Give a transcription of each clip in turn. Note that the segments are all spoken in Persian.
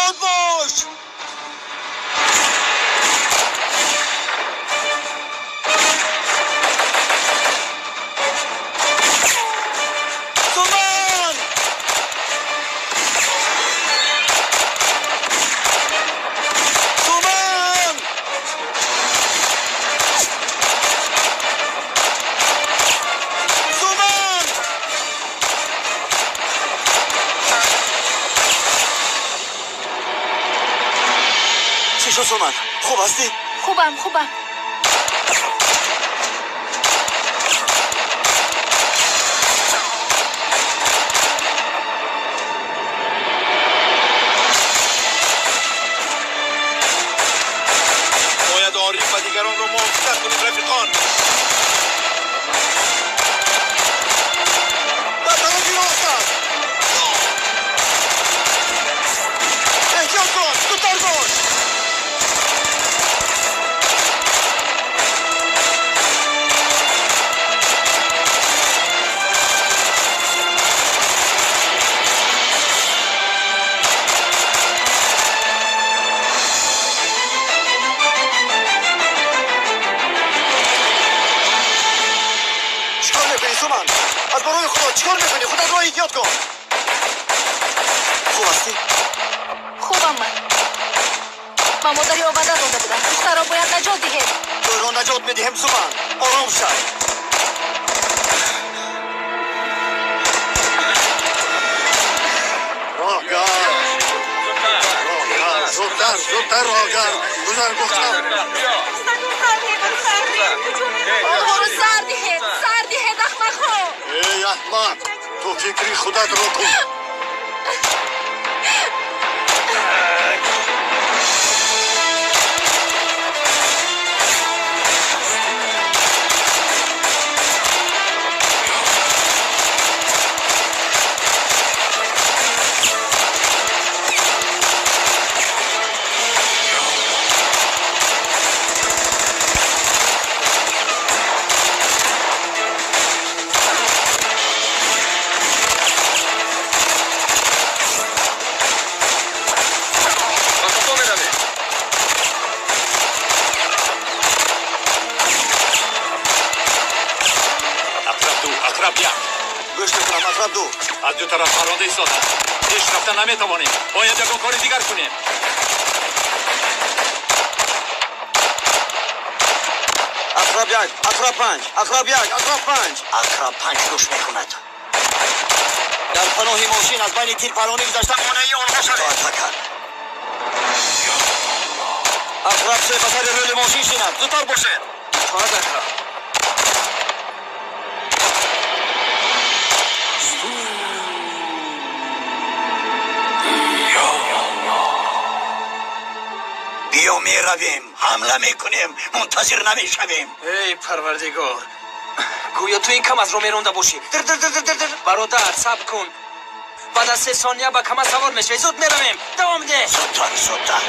آزاد باش. سومن سومن سومن چی شد سومن؟ خوب هستی؟ خوبم باید عارف و دیگران را موافقت کنید رفیقان. در طرف راستم. احتیاط کن. زودتر باش. چیکار میکنی سومن؟ از برای خدا چیکار میکنی؟ خودت را احتیاط کن. خوب هستی؟ خوبم من مادری آبادت داده بودم. دختر را باید نجات دهیم. تو را نجات میدهم سومن. آرام شد. راه گرد. زودتر راه گرد. گذر گفتم. برو سر دهید احمق ها. ای احمق تو فکری خودت رو کن. گوش میکنم اقرب دو. از دو طرف پرونده ایستادن. پیش رفتن نمیتوانیم. باید یک کار دیگر کنیم. اقرب یک، اقرب پنج، اقرب یک، اقرب پنج. اقرب پنج گوش میکند. در پناه ماشین از بین تیر پرانی گذاشتن مانعی آنها شده. اقرب سه بسر رول ماشین شیند. زودتر باشید. خواهد اقرب. بیا می رویم. حمله میکنیم. منتظر نمیشویم. ای پروردگار گویا تو این کم از رو میرونده باشی. در برادر صبر کن. بعد از 3 ثانیه با کم سوار میشه. زود میرویم. دوام ده. زودتر.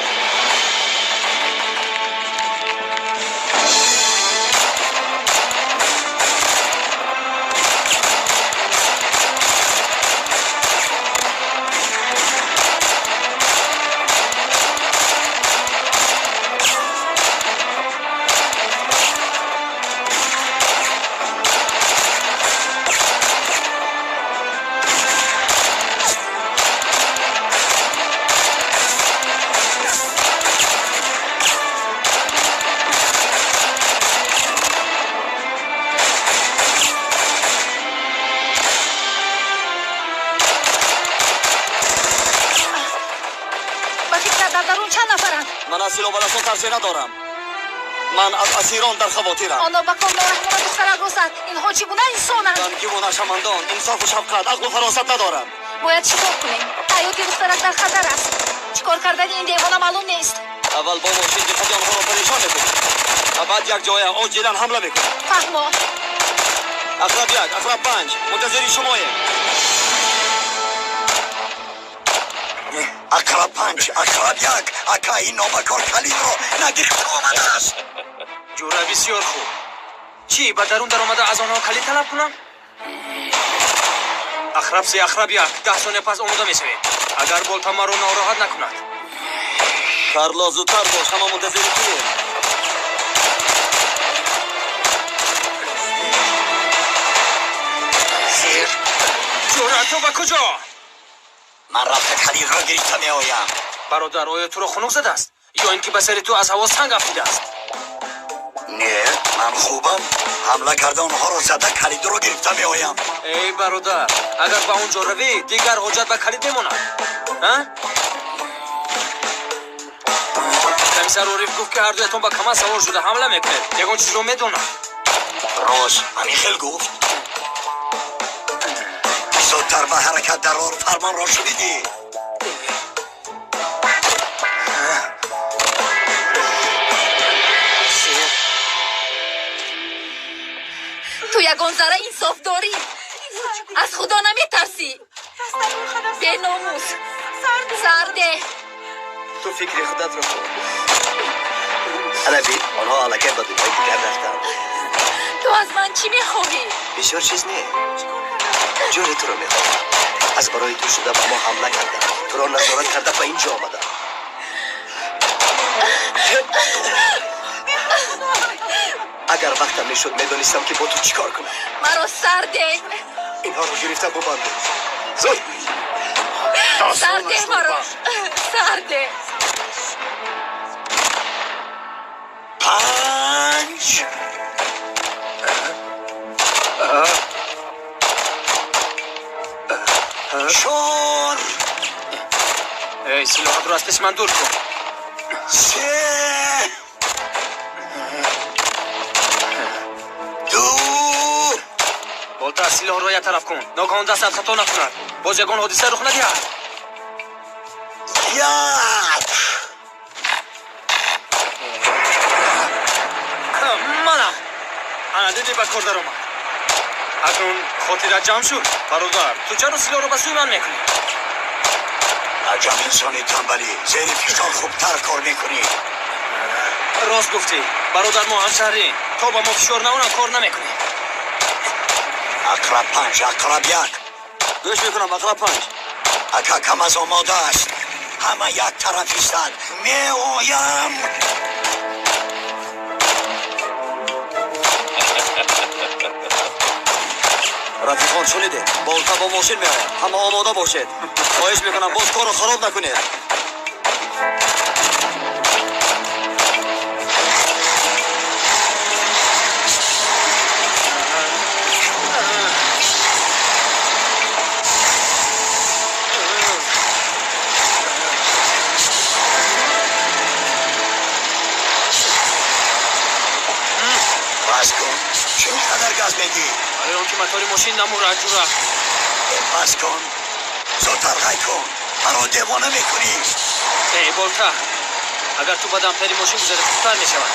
من از سلوبلاسون ترسی ندارم. من از اسیران در خواطرم. آنها با کام نرحمانه دخترک رسد. اینها چی بونه انسانند؟ من گیوانه شمندان انصاف و شفقت عقل و فراست ندارم. باید چیکار کنیم؟ حیات دخترک در خطر است. چیکار کردن این دیوانه معلوم نیست. اول با ماشین دقت آنها را پریشان میکنیم و بعد یک جای عاجلا حمله میکنیم. فهمو. اقرب یک، اقرب پنج، منتظری شماییم. اقرب پنج، اقرب یک، اکا این نامکار کلید رو نگرفته آمده است. جوره بسیار خوب. چی با درون در آمده از آنها کلید طلب کنم؟ اخرب سه اخرب یک 10 ثانیه پس آماده میشوید. اگر بولتا ما رو ناراحت نکند. کارلو زودتر باش، همه منتظر کیه؟ زیر جورا تو با کجا؟ من رفت خلیل را گرفتم میآیم. برادر آیا تو رو خنک زده است یا اینکه به سر تو از هوا سنگ افکنده است؟ نه، من خوبم. حمله کرده اونها رو زده کلید رو گرفتم میآیم. ای برادر، اگر به اونجا روی دیگر حجت به کلید میماند. کمیسر عریف گفت که هر دویتون با کمان سوار شده حمله میکنید. یگان چیز رو میدونم. راست، همین خیل گفت. زودتر به حرکت در راه فرمان را شنیدی. تو یگان ذره انصاف داری. از خدا نمیترسی. به ناموس سرده. تو فکر خودت رو کن. علوی، آنها علکه به دنیای دیگر رفتن. تو از من چی میخواهی؟ بسیار چیز نه. جوری تو رو میخواهم. از برای تو شده به ما حمله کرده. تو را نظارت کرده به اینجا آمده. اگر وقتم میشد میدونستم که با تو چیکار کنم. مرا سرده. اینها رو گرفتم ببنده. زود. سرده مرا. سرده. 5 4 ای سلاحات رو از پیش من دور کن. 3 2 بالتر سلاح رو یه طرف کن. ناگهان دست از خطا نکند. باز یگان حادثه رخ ندهد. 1 منم انا دیدی به کار در آمد. اکنون خاطرت جمع شد. برادر تو چرا سلاح رو به سوی من میکنی؟ عجب انسانی تنبلی. زیر فشار خوبتر کار میکنی. راست گفتی. برادر ما همشهری. تا با ما فشار نمونم کار نمیکنی. اقرب 5 اقرب 1. گوش میکنم. اقرب 5. اکا کم از آماده است. همه یک طرف ایستند. میآیم. رفیقان شنیده. بالتا با ماشین میآید. همه آماده باشید. خواهش میکنم باز کار رو خراب نکنید. بس کن. چقدر گاز میدی؟ برای اون که مکاری ماشین نمورد جورا. بس کن. زودتر غی کن. مرا دیوانه میکنی. ای بالتا، اگر تو بدم پری ماشین بذاره خوبتر میشود.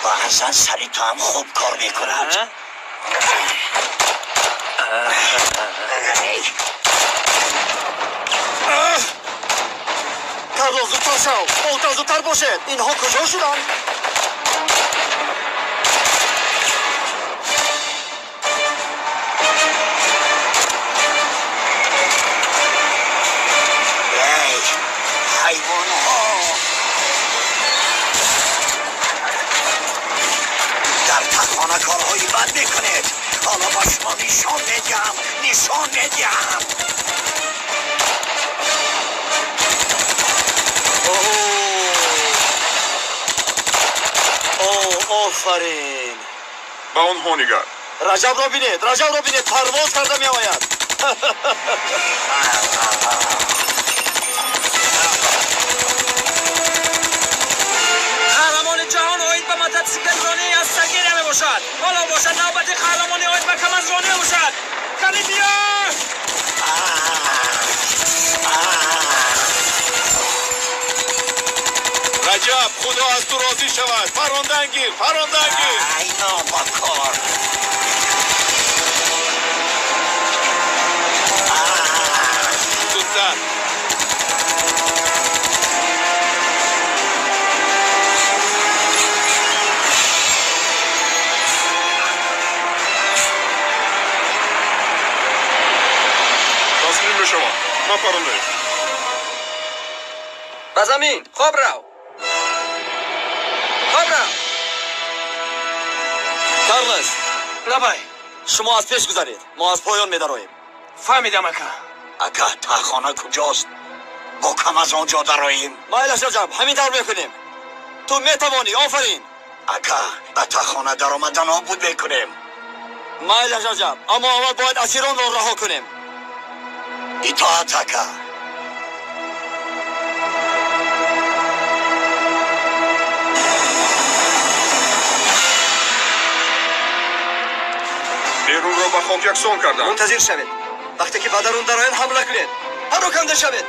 بعضا سری تو هم خوب کار میکنند. کارلو زودتر شو. بالتا زودتر باشد. اینها کجا شدن؟ حیوانها در تخانه کارهایی بد میکنید. حالا با شما نشان میدیم. اوه آفرین. با اونها نگاه. رجب را بینید. پرواز کرده میآید. قهرمان جهان اوید به متسیکل رانی از سگیر نمی باشد. حالا باشد نوبت قهرمانی اوید به کمز رانی باشد. کلی بیا. رجب خدا از تو راضی شود. فراندنگیر. ای نابکار. زودتر. تسلیم به شما. ما پراندهیم. ба замин хоб рав کارلس лабай شما از پیش گذارید ما از پایان میدرویم фаҳмидам ака اکا تاخانه کجاست با کم از آنجا درویم مایلش رجب همین طور میکنیم تو میتوانی آفرین اکا به تاخانه در آمدن آبود میکنیم مایلش رجب اما اول باید اسیران را رها کنیم اطاعت اکا بیرون رو به خاک یکسان کردن. منتظر شوید وقتی که به درون درآیند حمله کنید پراکنده شوید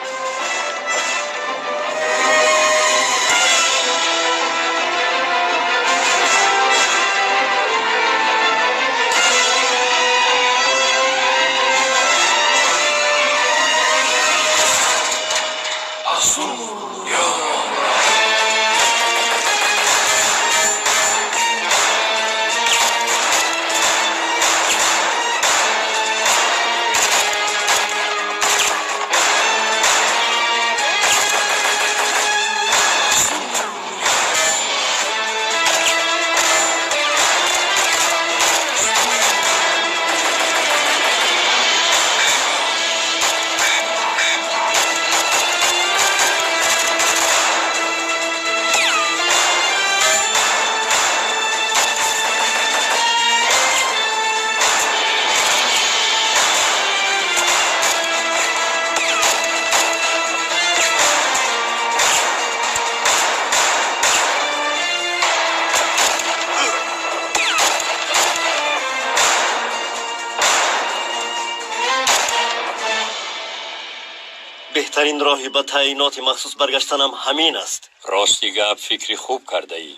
بهترین راهی به تعیینات مخصوص برگشتنم همین است. راستی گپ فکری خوب کرده ای.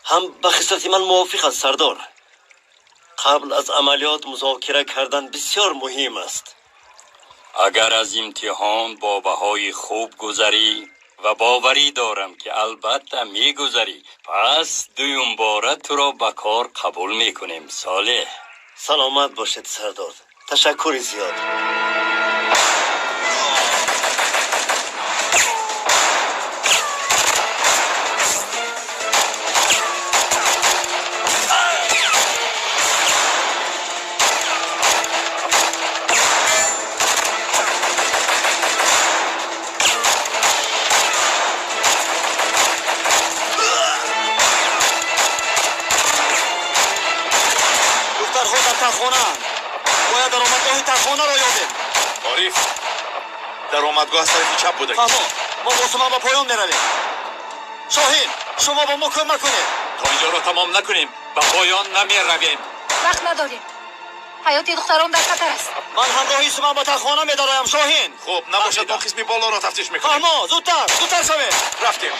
هم به خصلت من موافق است سردار. قبل از عملیات مذاکره کردن بسیار مهم است. اگر از امتحان با بهای خوب گذری و باوری دارم که البته میگذری پس دویم باره تو را به کار قبول میکنیم صالح. سلامت باشید سردار. تشکر زیاد. باید درآمدگاه تخانه را یابیم. عارف درآمدگاه از طرف چپ بوده. ما با شما به پایان میرویم. شاهین شما با ما کمک کنید. تا اینجا را تمام نکنیم به پایان نمیرویم. وقت نداریم. حیات دختران در خطر است. من همراهی شما به تخانه میدرایم شاهین. خب نباشد ما قسمی بالا را تفتیش میکنیم. ما زودتر شوید. رفتیم.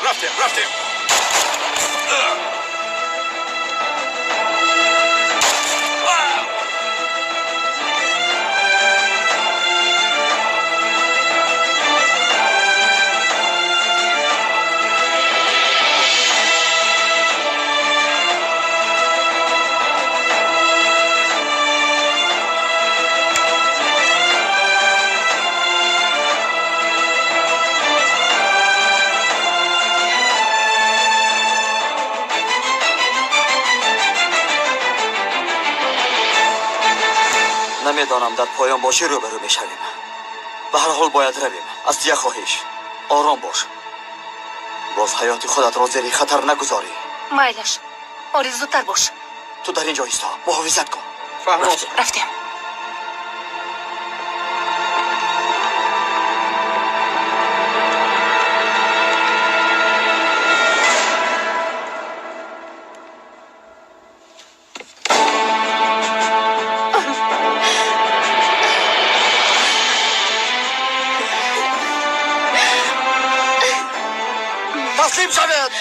نمیدانم در پایان باشی روبرو میشویم. به هر حال باید رویم. از دیگه خواهش آرام باش. باز حیات خودت را زیر خطر نگذاری. مایلش آری زودتر باش. تو در اینجا ایستا محافظت کن. رفتیم. تسلیم شوید.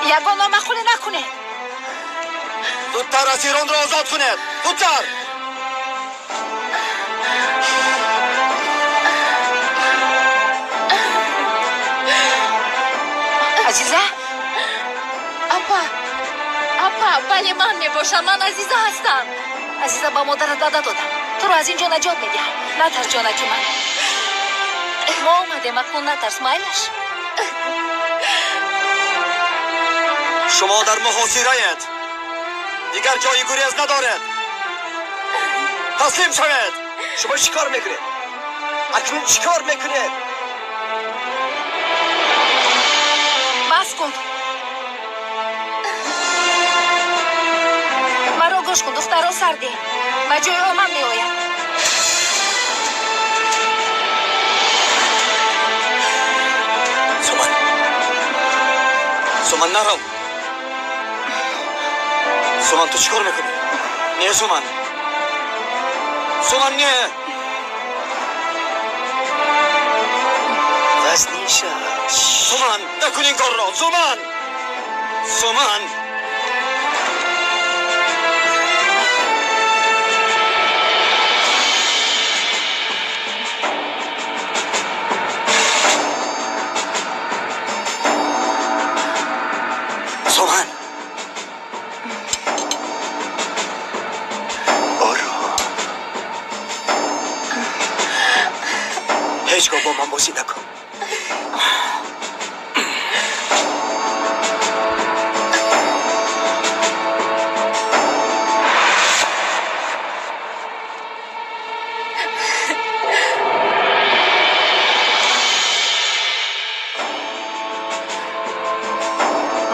یگانا مخوله نکنه. زودتر اسیران را آزاد کنید. زودتر. عزیزه؟ اپا بله من میباشم. من عزیزه هستم. عزیزم با مادر دادا دادم تو رو از اینجا نجات میدیم نترس جانکی من ما اومده مکن نترس مایلش شما در محاصره اید دیگر جای گریز ندارد تسلیم شوید شما چیکار میکنید اکنون چیکار میکنید بس کن مرا گوش کن دخترها سرده و جای من میآید سومن نرو سومن تو چیکار میکنی نه سومن سومن نه وزنیشه سومن نکن این کار را سومن سومن سومن هیچگاه با من بازی نکن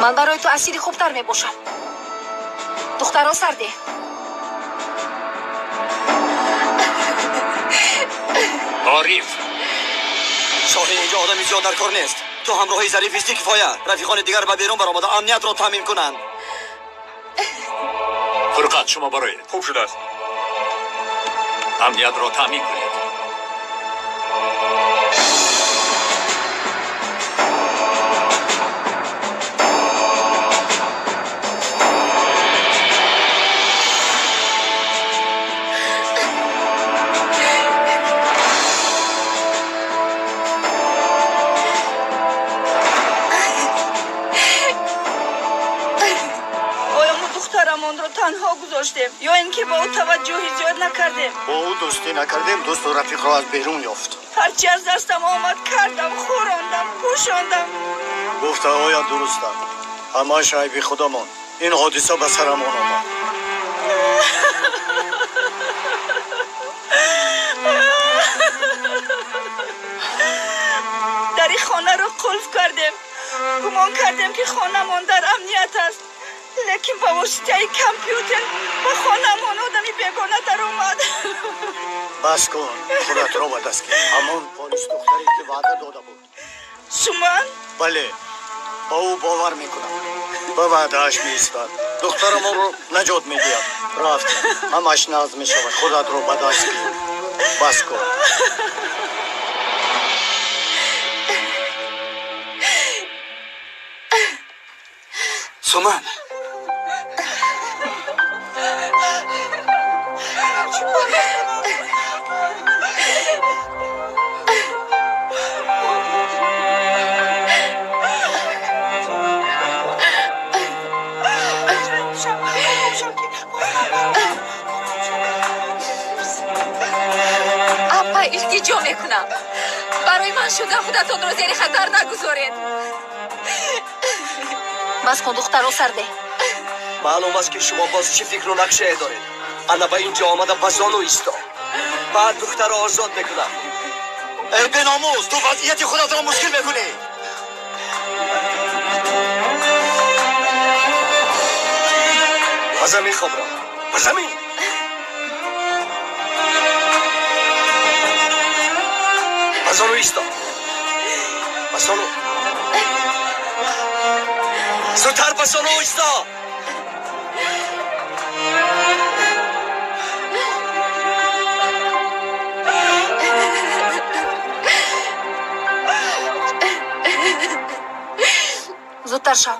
من برای تو اسیری خوبتر میباشم دخترها سرده عارف شاه اینجا آدمی زیاد در کار نیست تو همراهی ظریف استی کفایه رفیقان دیگر به بیرون برآمده امنیت را تامین کنند فرقت شما برای خوب شده است امنیت را تامین کنید تنها گذاشتیم یا اینکه با او توجهی زیاد نکردیم با او دوستی نکردیم دوست و رفیق را از بیرون یافت هرچی از دستم آمد کردم خوراندم پوشاندم گفته آیا درست است اما شایبی خودمان این حادثه به سرمان آمد در این خانه را قلف کردیم گمان کردیم که خانه‌مان در امنیت است لیکن با واسطه کامپیوتر به خانه‌مان آدمی بیگانه در اومد بس کن خودت را به دست گیر همون پلیس دختری که وعده داده بود سومن؟ بله با او باور میکنم به وعده‌اش میایستد دخترم رو نجات میدهد رفت همش ناز میشود خودت رو به دست گیر بس کن سومن اپا التجا میکنم برای من شده خودتان را زیر خطر نگذارید بس کن دخترها سرده معلوم است که شما باز چی فکر و نقشه دارید انا به اینجا آمده بزانو ایستا بعد دختر را آزاد میکنم ای به ناموس تو وضعیت خودت را مشکل میکنی بزمین خبرم بزمین بزانو ایستا بزانو زودتر بزانو ایستا زودتر شو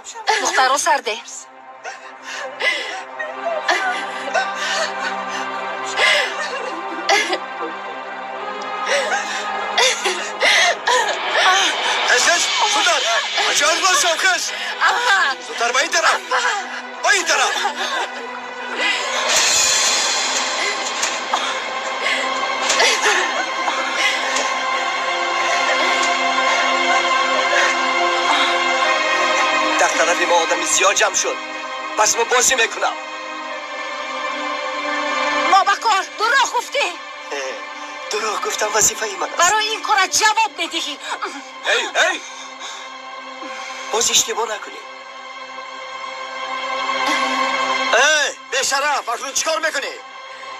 دخترها سرده کش زودتر اجاز باز شو کش زودتر با این طرف با این طرف زیاد جمع شد. پس ما بازی میکنم. نوبکار دروغ گفتی. دروغ گفتم وظیفه من است. برای این کار جواب بدهی. ای باز اشتباه نکنی. بیشرف اکنون چیکار میکنی؟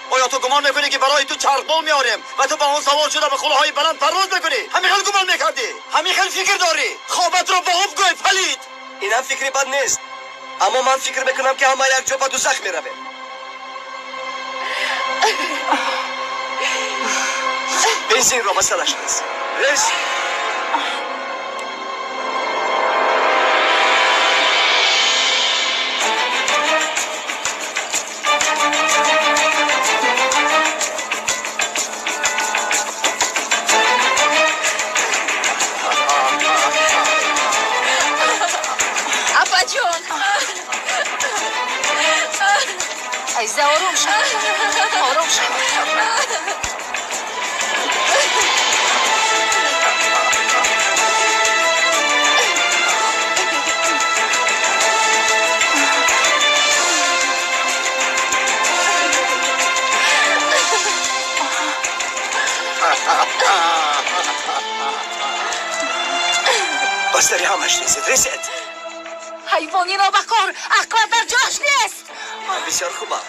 آیا تو گمان میکنی که برای تو چرخبال میاریم و تو با اون سوار شده به خلاهای بلند پرواز میکنی؟ همین خیلی گمان میکردی؟ همین خیلی فکر داری؟ خوابت رو با آب گوی پلید. اینم فکری بد نیست، اما من فکر میکنم که همه یک جا به دوزخ میرویم. بنزین رو مسئلهش نیست. ریس ابا جون. عزیزه آروم شو. آروم شو. بس داری همش نیست. ریست حیوانی نوبکار عقلت در جاش نیست. بسیار خوبم.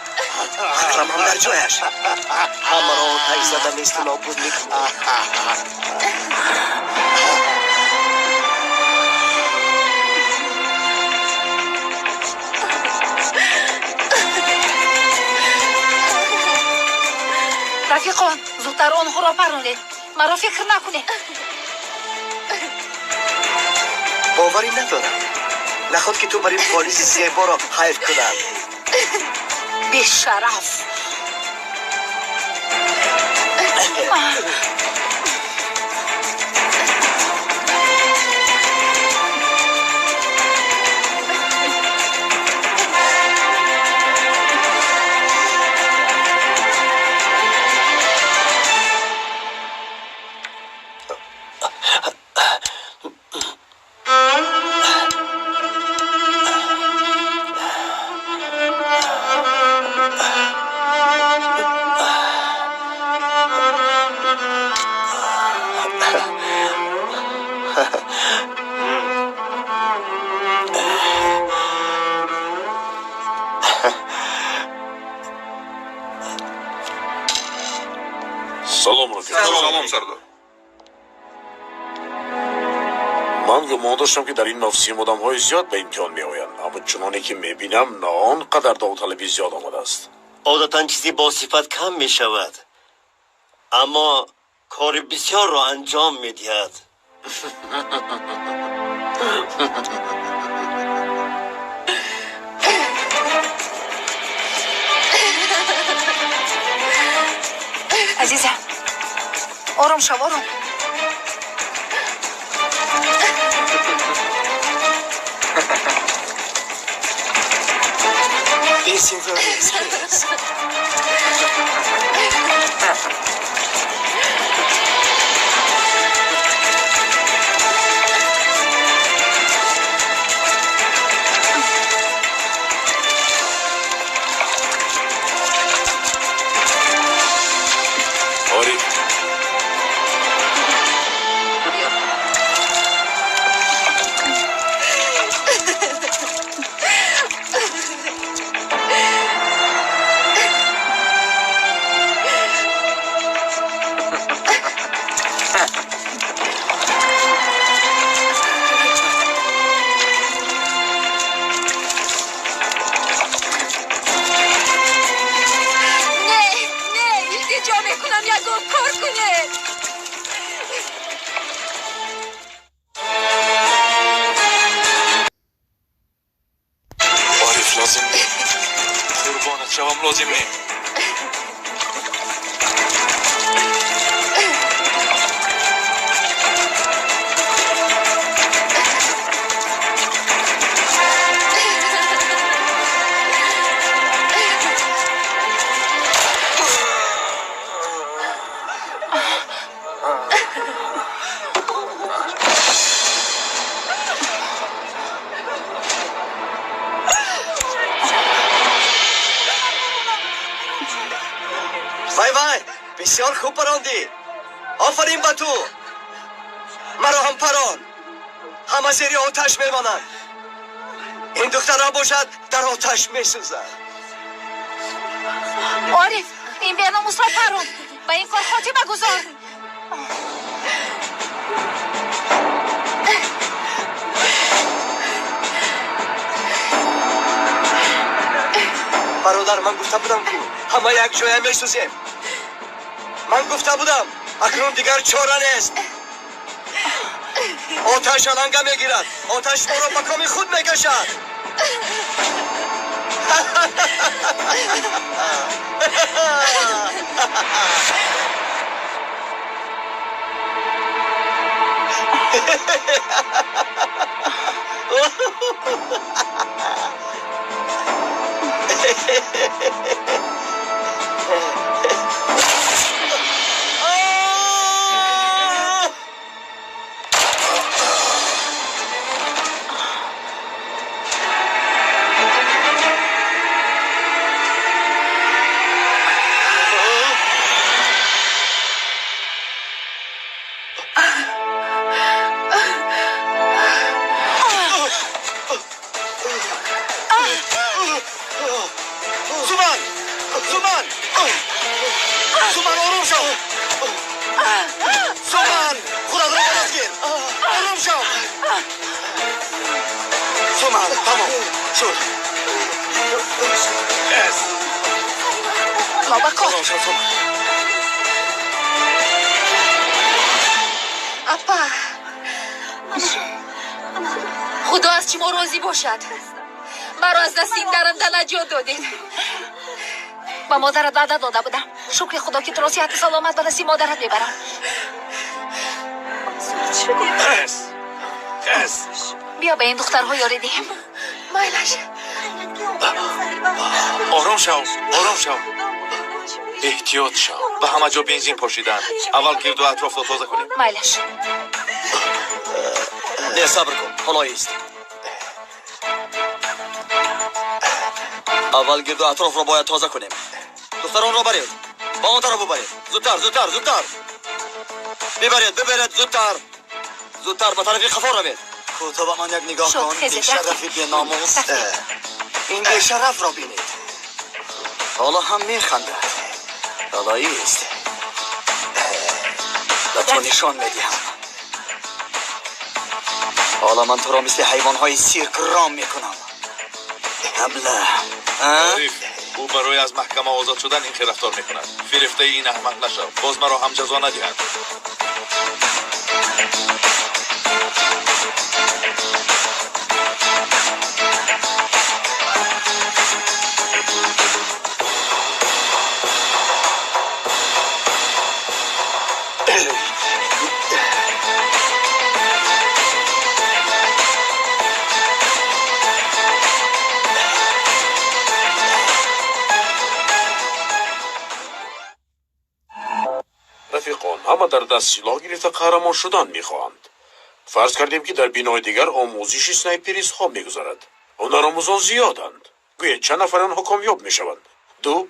عقلم هم در جایش. همه را تایی زده مثل نابود میکنه. رفیقان زودتر آنها را پرونید. مرا فکر نکنه. باوری ندارم. نخواد که تو برای پالیس زیبا را حیف کنم. بیشرف. سلام رفیق. سلام سردار. من گمان داشتم که در این مفصل آدم های زیاد به امتحان می آیند، اما چنانی که می بینم نه آنقدر داوطلبی زیاد آمده است. عادتا چیزی با صفت کم می شود، اما کار بسیار را انجام می دهد. عزیزم آروم شو آروم. بیسیم رو ریز. آری لازم نیم. قربانت شوم لازم نیم. وای بسیار خوب براندی. آفرین به تو. مرا همپران همه زیر آتش میمانند. این دختر را باشد در آتش میسوزد. عارف این بیناموس را پرون و این کار خاتمه گذار. برادر من گفته بودم که همه یک جای میسوزیم. من گفته بودم اکنون دیگر چاره نیست. آتش علنگه میگیرد. آتش ما را به کام خود میکشد. زمان آروم شو. زمان خودت را باز گیر. آروم شو. زمان تمام شد. بابا کن. آروم شو زمان. اپا خدا از چی ما راضی باشد. مرا از دست این درنده نجات دادید. با مادرت وعده داده بودم. شکر خدا که تو را صحت سلامت به دستی مادرت میبرم. بیا به این دخترها یاری دیم. مایلش آرام شو. احتیاط شو. به همه جا بنزین پاشیدن. اول گرد و اطراف را تازه کنیم. مایلش نه صبر کن. حالا ایست. اول گرد و اطراف را باید تازه کنیم. دختران را برید. با آن طرف ببرید. زودتر. ببرید زودتر به طرف خفا روید. تو به من یک نگاه کن. بی شرفی بی ناموس. این بی شرف را بینید. حالا هم میخندد. حالا ایست. به تو نشان میدیم. حالا من تو را مثل حیوانهای سیرک رام میکنم. ابله او برای از محکمه آزاد شدن این رفتار میکند. فریفته این احمق نشو. باز مرا هم جزا ندهند. رفیقان همه در دست سلاح گرفته قهرمان شدن میخواهند. فرض کردیم که در بینای دیگر آموزش سنایپریست ها میگذارد. آنها آموزان زیادند. گویا چند نفر آنها کامیاب میشوند؟ 2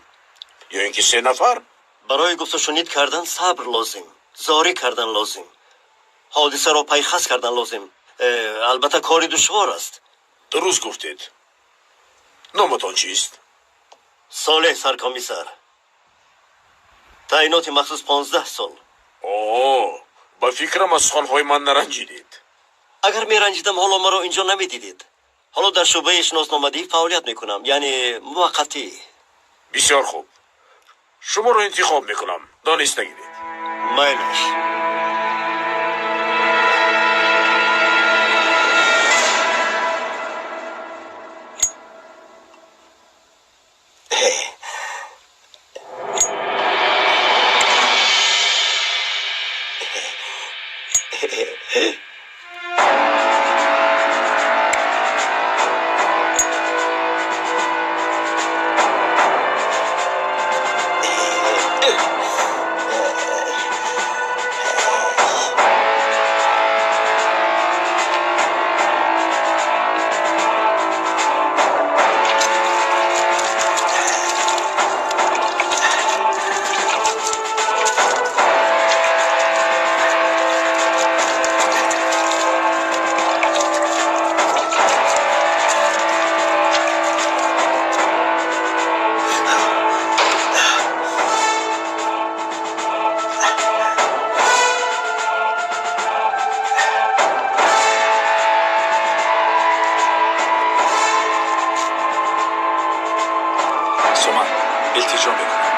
یا اینکه 3 نفر؟ برای گفت و شنید کردن صبر لازم، زاری کردن لازم، حادثه را پیخست کردن لازم. البته کاری دشوار است. درست گفتید. نامتان چیست؟ صالح سرکمیسر. تعینات مخصوص 15 سال. با فکرم از خانهای من نرنجیدید. اگر می رنجیدم حالا مرا اینجا نمی دیدید. حالا در شعبه شناسنامه‌دهی فعالیت میکنم، یعنی موقتی. بسیار خوب. شما رو انتخاب میکنم. دانست نگیرید. مایلش.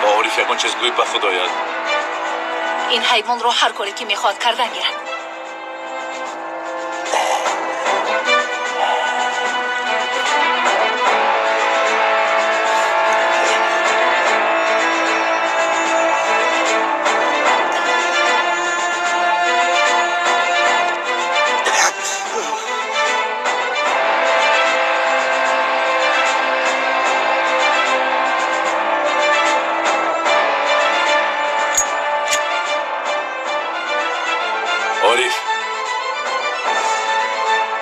با عارف یکان چیز گوی به خدایت. این حیوان رو هر کاری که میخواد کردن گیرن.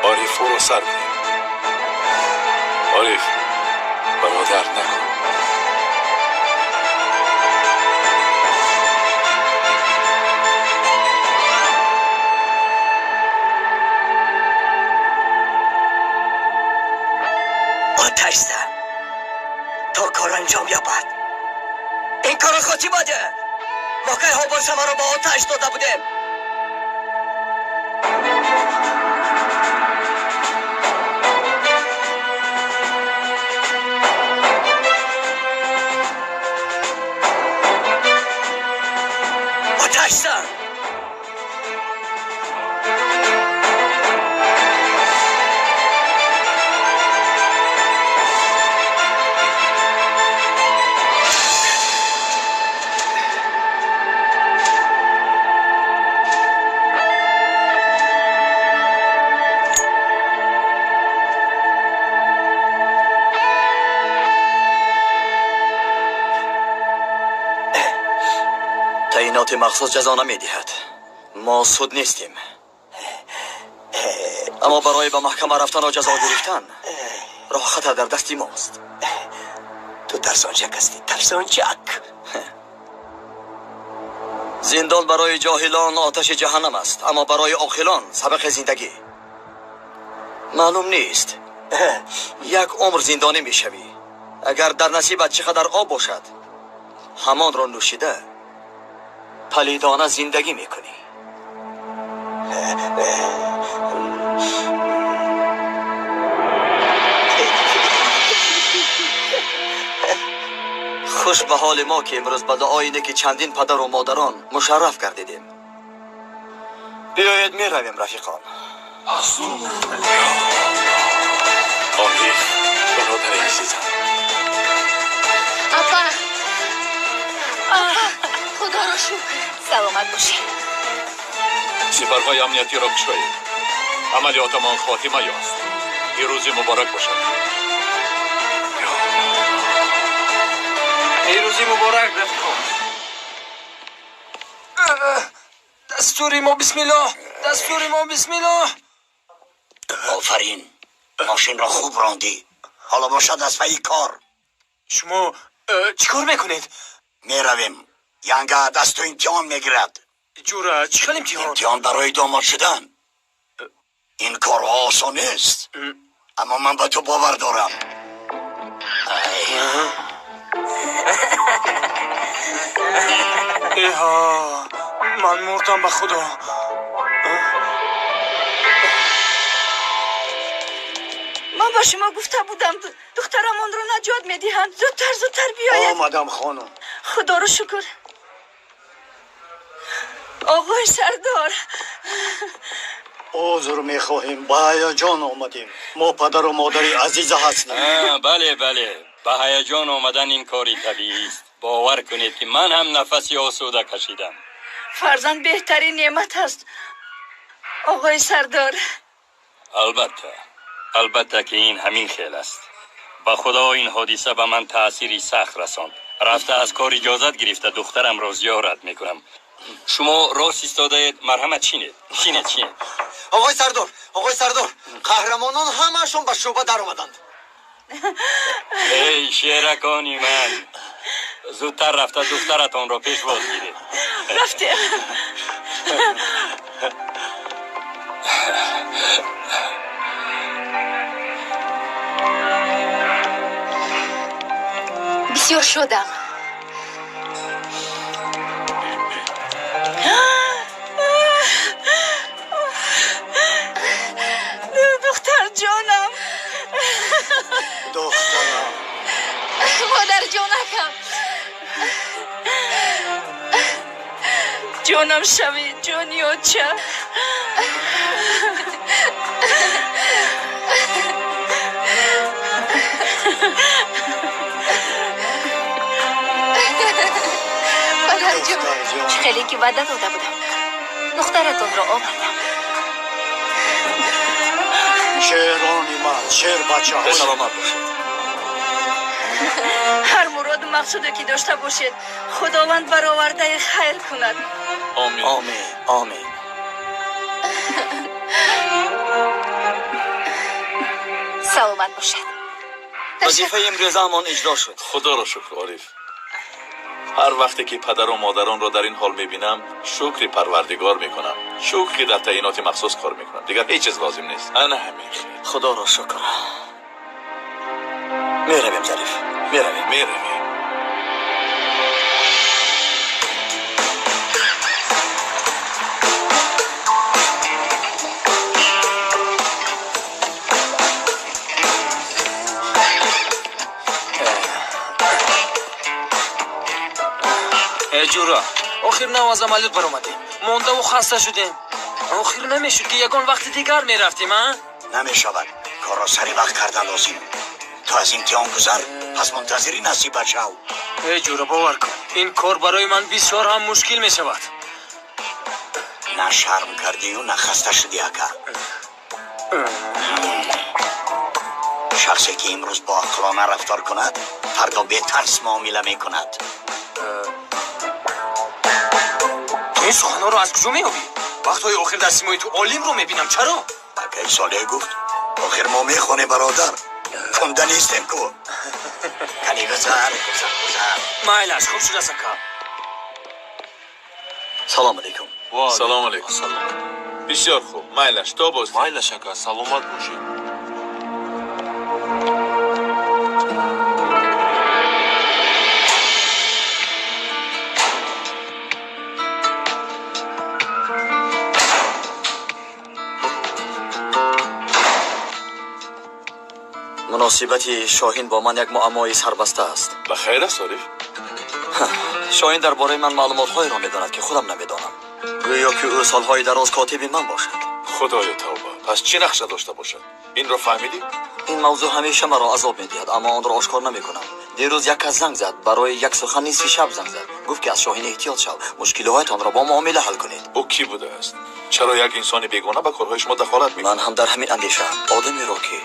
عارف او رو سر ده. عارف برادر نکن. آتش زن تا کار انجام یابد. این کار خاطی بده. موقع ها باشه ما رو با آتش داده بودیم. آتش زن تعیینات مخصوص جزا نمیدهد. ما سود نیستیم، اما برای به محکمه رفتن و جزا گرفتن راه خطر در دستی ماست. تو ترسانچک هستی، ترسانچک. زندان برای جاهلان آتش جهنم است، اما برای عاقلان سبق زندگی. معلوم نیست یک عمر زندانی میشوی. اگر در نصیبت چقدر آب باشد همان را نوشیده پلیدانه زندگی میکنی. خوش به حال ما که امروز به دعای که چندین پدر و مادران مشرف گردیدیم. بیایید می رویم رفیقان. عارف برادر عزیزم. اپا خدا رو شکر. سلامت باشی. سپرهای امنیتی را بشویید. عملیاتمان خاتمه یافت. پیروزی مبارک باشد. پیروزی مبارک رفیقان. دستوری ما بسم الله. دستوری ما بسم الله. آفرین، ماشین را خوب راندی. حالا باشد از پی کار. شما چیکار میکنید؟ می رویم. ینگه دست و امتحان میگیرد. جوره چیکار امتحان؟ امتحان برای داماد شدن. این کارها آسان است، اما من به تو باور دارم. ایها من مردم به خدا. من با شما گفته بودم دخترمان رو نجات میدهند. زودتر بیاید. آمدم خانم. خدا رو شکر. آقای سردار، عذر میخواهیم، با هیجان آمدیم. ما پدر و مادری عزیز هستیم. بله به هیجان آمدن این کاری طبیعی است. باور کنید که من هم نفسی آسوده کشیدم. فرزند بهترین نعمت است آقای سردار. البته که این همین خیل است. به خدا این حادثه به من تأثیری سخت رساند. رفته از کار اجازت گرفته دخترم را زیارت میکنم. شما راست ایستاده مرحمت چینید. آقای سردار، قهرمانان همه‌شون به شعبه در آمدند. ای شیرکانی من، زودتر رفته دخترتان را پیش باز گیرید. رفتیم. بسیار شدم. دختر جانم. دخترم. مادر جانکم. جانم شوی جانی آچه پدر جون خیلی که وعده داده بودم دخترتون رو آوردم. شهرانی من شهر بچه های سلامت باشید. هر مراد مقصودی که داشته باشید خداوند برآورده خیر کند. آمین. آمین آمین. سلامت باشید. وظیفه امروزمان اجرا شد. خدا را شکر عارف. هر وقتی که پدر و مادران را در این حال میبینم شکر پروردگار میکنم. شکر که در تعیینات مخصوص کار میکنم. دیگر هیچ چیز لازم نیست. انا همین خیر. خدا را شکر. میرویم ظریف. میرویم. جورا آخر نواز عملیات بر اومدیم مونده و خسته شدیم. آخر نمیشد که یگان وقت دیگر میرفتیم ها؟ نمیشود کار را سری وقت کردن لازم. تو از امتحان گذر پس منتظری نصیبت شو. ای جورا باور کن این کار برای من بسیار هم مشکل می شود. نه شرم کردی و نه خسته شدی اکا. شخصی که امروز با عقلانه رفتار کند فردا به ترس معامله می کند. این سخنان رو از کجا میابی؟ وقتهای آخر در سیمای تو عالم رو میبینم. چرا؟ اکای ساله گفت آخر ما میخونه برادر کنده نیستیم کو. کنی گذر. مایلش خوب شده سکا. سلام علیکم. سلام علیکم. بسیار خوب. مایلش تو باز. مایلش اکا سلامت باشید. مناسبت شاهین با من یک معمای سربسته است. بخیر است عارف. شاهین درباره من معلومات‌هایی را می‌داند که خودم نمی‌دانم. گویا که او سال‌های دراز کاتب من باشد. خدای توبه. پس چی نقشه داشته باشد؟ این را فهمیدی؟ این موضوع همیشه مرا عذاب می‌دهد اما آن را آشکار نمی‌کنم. دیروز یک کس زنگ زد برای یک سخن نصف شب زنگ زد. گفت که از شاهین احتیاط شو. مشکلاتتان را با معامله حل کنید. او کی بوده است؟ چرا یک انسان بیگانه به کارهای شما دخالت می‌کند؟ من هم در همین اندیشه‌ام. آدمی را که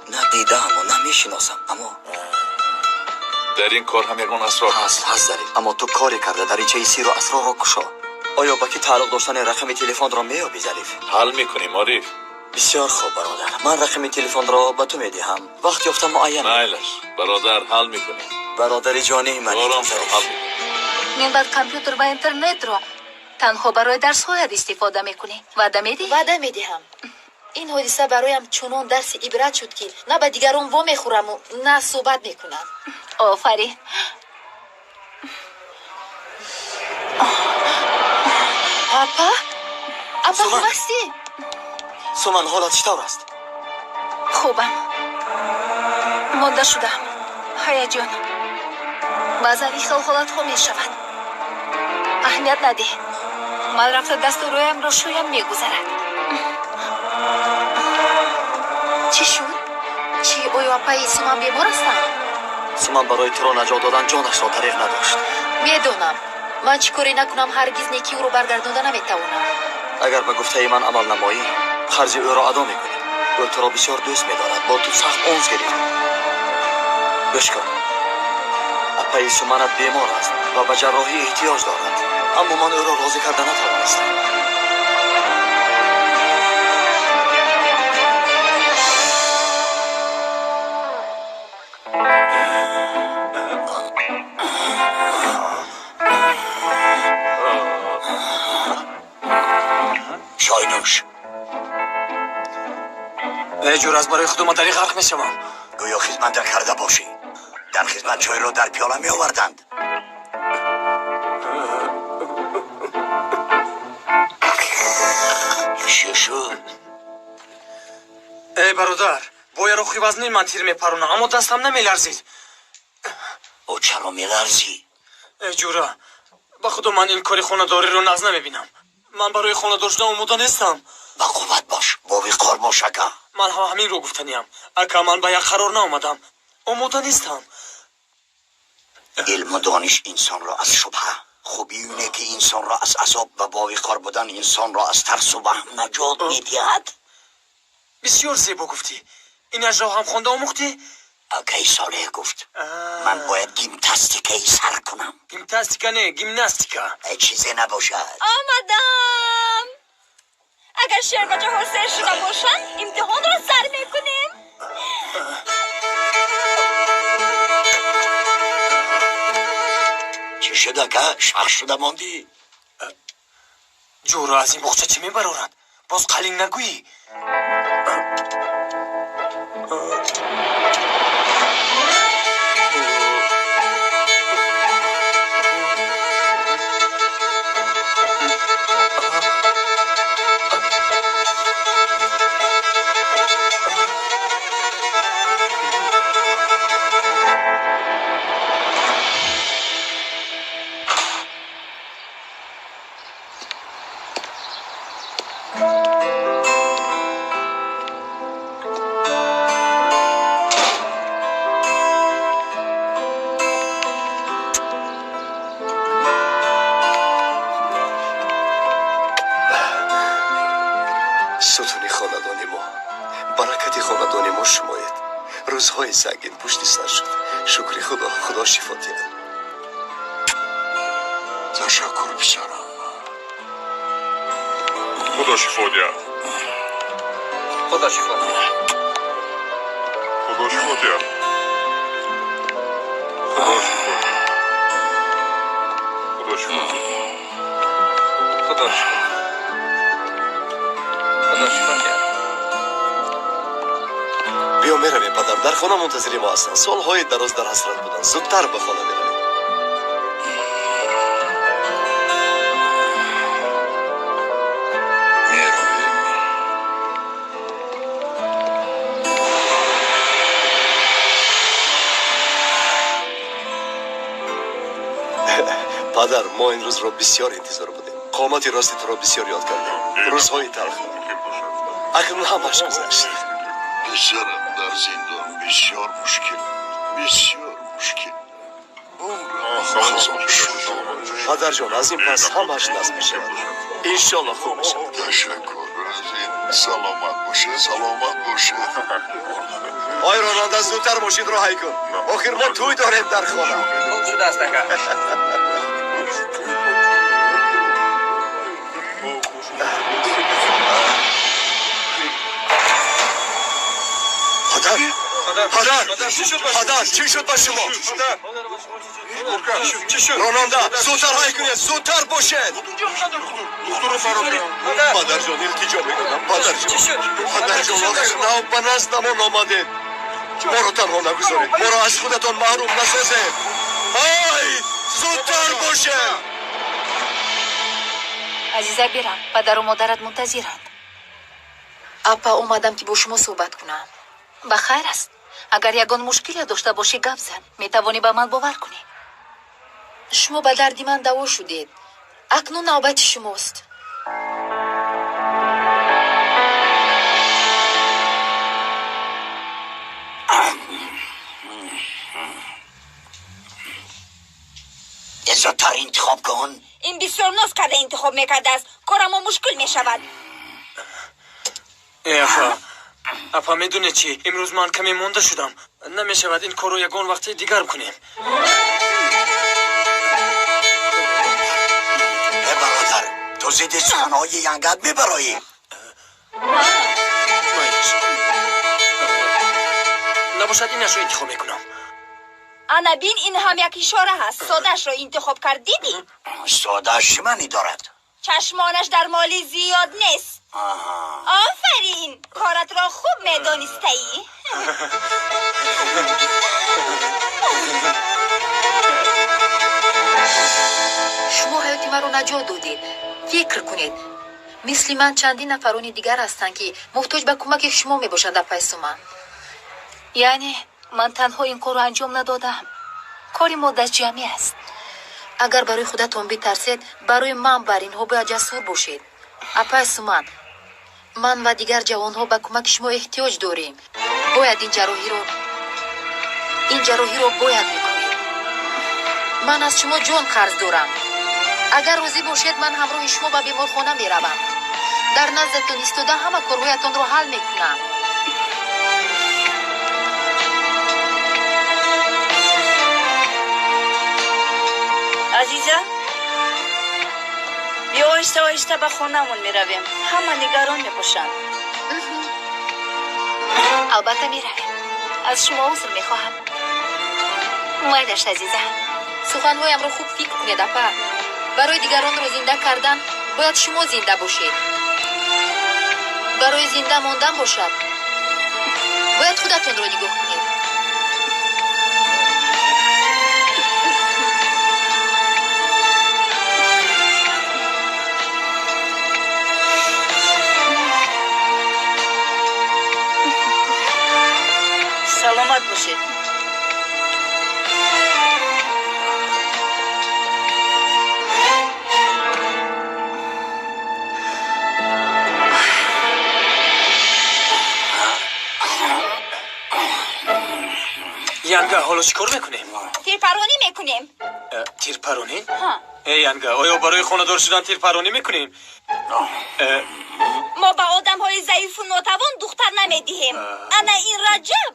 نه دیدم و نه می‌شناسم اما در این کار هم یگان اسرار هست. هست دارید اما تو کاری کرده دریچه سیر و اسرار را گشا. آیا با کی تعلق داشتن رقم تلفن را میابی ظریف؟ حل میکنیم عارف. بسیار خوب برادر من رقم تلفن را به تو میدهم وقت یافتم معین. مایلش برادر حل میکنیم. برادر جانی من آرام شو ظریف. حل میکنیم. من بعد کامپیوتر و اینترنت رو تنها برای درس هایت استفاده میکنی. وعده میدی؟ وعده میدهم. این حادثه برایم چنان درس عبرت شد که نه به دیگران وا میخورم و نه صحبت میکنم. آفرین. اپا خوب هستی؟ سومن حالت چطور است؟ خوبم. مانده شدم. هیجان. بعضا این خیل حالت ها می شود. اهمیت نده. من رفته دست و رویم را شویم می گذرد. چی شد؟ چی اویا پای سومن بیمار هستم؟ سومن برای تو را نجات دادن جانش را طریق نداشت. میدونم. من چی کاری نکنم هرگز نیکی او رو برگردانده نمیتوانم. اگر به گفته من عمل نمایی خرج او را ادا میکنی. او تو را بسیار دوست میدارد با تو سخت اونس گرفت. گوش کن اپای سومنت بیمار است و به جراحی احتیاج دارد اما من او را راضی کرده نتوانستم. شاینوش ای جور از برای خودم داری غرق میشم. گویا خدمت کرده باشی. در خدمت چای رو در پیاله می آوردند. چی شد؟ ای برادر باید رو خوی وزنین من تیر میپرونم اما دستم نمیلرزید. او چرا می لرزی؟ ای جورا با خدا من این کاری خانه‌داری رو ناز نمیبینم. من برای خانه‌دار شدن آماده نیستم. با قوت باش بابی قار باش اکا. من همین رو گفتنیم. اکا من به یک قرار نآمدم. آماده نیستم. علم و دانش انسان را از شبهه، خوبی اینه که انسان را از عذاب و باوقار بودن انسان را از ترس و وهم نجات میدهد. بسیار زیبا گفتی. این اجرا هم خونده آموختی؟ اکی صالح گفت من باید گیمناستیکی سر کنم. گیمناستیکا نه، گیمناستیکا. ای چیزی نباشد. آمدم. اگر شیربچه حاضر شده باشن امتحان را سر میکنیم. چی شده که شرح شده ماندی؟ جورا از این بخچه چی میبرورند؟ باز قلینگ نگویی. ستونی خاندان ما، برکت خاندان ما شماید. روزهای سنگین پشت سر شد. شکر خدا شفا دهد. تشکر پسرم. خدا شفا دهد. خدا شفا دهد. خدا شفا دهد. خدا شفا دهد. خدا شفا دهد. خدا شفا دهد. خدا شفا دهد. بیا میرویم پدر، در خانه منتظر ما هستند. سالهای دراز در حسرت بودند. زودتر به خانه میرویم. پدر، ما این روز را بسیار انتظار بودیم. قامت راستی تو را بسیار یاد کردیم. روزهای تلخ اکنون همش گذشت. پسرم در زندان بسیار مشکل عمر پدر جان، از این پس همش نصب می شود. انشالله خوب می شود. تشکر از این. سلامت باشه. آی راننده، زودتر ماشین را حی کن. آخر ما توی داریم در خانه. خوب شده است اکا. پدر چی شد با شما؟ راننده، زودتر حی کنید، زودتر باشید. پدر جان، التجا میکنم. پدر جان آخر نو به نزدمان آمدید. ما رو تنها نگذارید. ما رو از خودتان محروم نسازید. زودتر باشید. عزیزه برم، پدر و مادرت منتظرند. اپا اومدم که با شما صحبت کنم. بخیر است. اگر یگان مشکلی داشته باشی گپ زن، میتوانی به من باور کنی. شما به دردی من دوا شدید. اکنون نوبت شماست. زودتر انتخاب کن. این بسیار ناز کرده انتخاب میکرده است. کارم مشکل میشود. اپا میدونه چی؟ امروز من کمی مونده شدم. نمیشود این کارو یگان وقت دیگر کنیم. برادر، تو زیدی سخنهای ینگت میبرایی. نباشد اینش رو انتخاب میکنم. انا بین این هم یک اشاره هست. سادش را انتخاب کرد دیدی؟ سادش منی دارد. چشمانش در مالی زیاد نیست. آفرین، کارت را خوب میدانسته ای. شما حیاتی من رو نجات دادید. فکر کنید، مثل من چندین نفران دیگر هستند که محتاج به کمک شما میباشند در پیس من. یعنی من تنها این کار رو انجام ندادم. کاری مدت جمعی است. агар барои худатон битарсед, барои ман бар инҳо бояд ҷасур бошед. апай суман, ман ва дигар ҷавонҳо ба кӯмаки шумо эҳтиёҷ дорем. бояд ин ҷарроҳиро бояд мекунед. ман аз шумо ҷон қарз дорам. агар розӣ бошед, ман ҳамроҳи шумо ба беморхона меравам. дар наздатон истода ҳама корҳоятонро ҳал мекунам. азиза, биё оҳиста оҳиста ба хонамон меравем. ҳама нигарон мебошанд. албатта меравем. аз шумо узр мехоҳам. майдаш азиза. суханҳоямро хуб фикр кунед апа. барои дигаронро зинда кардан бояд шумо зинда бошед. барои зинда мондан бошад бояд худатонро нигоҳ кунед. саломат бошед. янга, ҳоло чӣ кор мекунем? тирпаронӣ мекунем. тирпаронӣ? ҳа. янга, оё барои хонадор шудан тирпаронӣ мекунем? мо ба одамҳои заифу нотавон духтар намедиҳем. ана ин раҷаб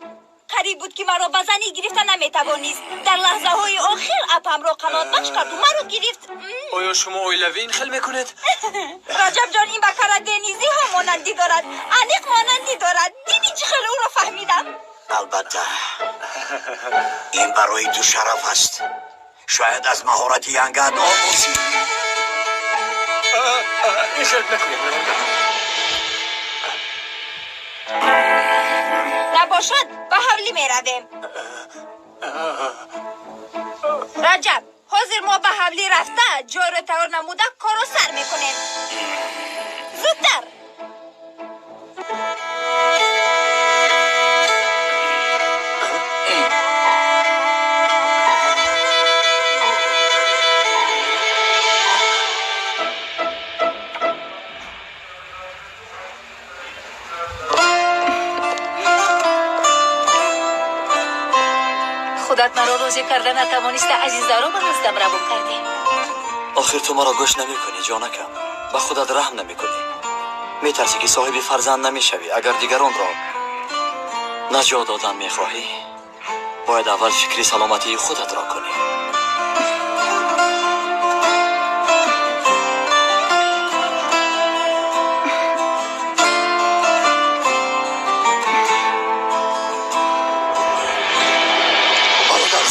қариб буд ки маро ба занӣ гирифта наметавонист. дар лаҳзаҳои охир апамро қанотбахш карду маро гирифт. оё шумо оилавӣ хел мекунед? раҷабҷон, ин бакара денизиҳо монандӣ дорад, аниқ монандӣ дорад. диди чӣ хеле ӯро фаҳмидам. албатта ин барои ту шараф аст. шояд аз маҳорати янгаат омӯзӣ. ишарат накунед. набошад ба ҳавлӣ меравем. раҷаб, ҳозир мо ба ҳавлӣ рафта ҷойро тайёр намуда корро сар мекунем. зудтар. худат маро розӣ карда натавониста азизаро ба наздам равон кардӣ. охир ту маро гӯш намекунӣ ҷонакам. ба худат раҳм намекунӣ. метарсӣ ки соҳиби фарзанд намешавӣ. агар дигаронро наҷот додан мехоҳӣ, бояд аввал фикри саломатии худатро кунӣ.